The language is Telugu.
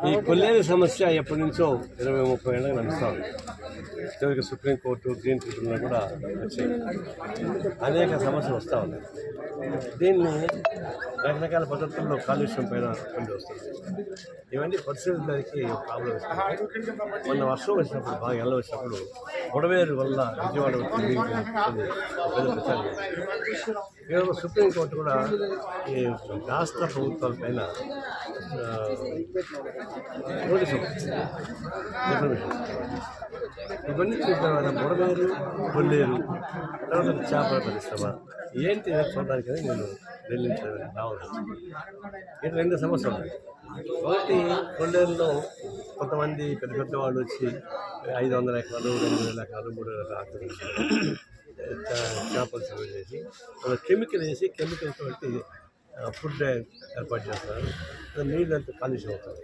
ఈ కొల్లేరు సమస్య ఎప్పటి నుంచో 20-30 ఏళ్ళగా నడుస్తూ ఉంది. చివరికి సుప్రీంకోర్టు గ్రీన్ ట్రిబ్యునల్ కూడా వచ్చాయి. అనేక సమస్యలు వస్తూ ఉన్నాయి. దీన్ని రకరకాల పద్ధతుల్లో కాలుష్యం పైన ఉండి వస్తుంది. ఇవన్నీ పరిశీలించడానికి ప్రాబ్లం వస్తుంది. మొన్న వర్షం వచ్చినప్పుడు బాగా ఎండ వచ్చినప్పుడు గొడవేరు వల్ల విజయవాడ ప్రచారం ఈరోజు సుప్రీంకోర్టు కూడా ఈ రాష్ట్ర ప్రభుత్వాల పైన నోటీసు ఇవన్నీ చూసిన తర్వాత బుడమేరు కొల్లేరు తర్వాత చేపల పరిశ్రమ ఏంటి చూడడానికి నేను ఢిల్లీ నుంచి రావాలి. ఇక్కడ 2 సమస్యలు ఉన్నాయి. ఒకటి కొల్లేరులో కొంతమంది పెద్ద పెద్ద వాళ్ళు వచ్చి 500 ఎకరాలు 2,000 ఎకరాలు 3,000 ఎకరాలు చేపలు సర్వే చేసి కెమికల్ వేసి కెమికల్ తోటి ఫుడ్ ఏర్పాటు చేస్తారు. నీళ్ళు అంతా కాలుష్యం అవుతుంది.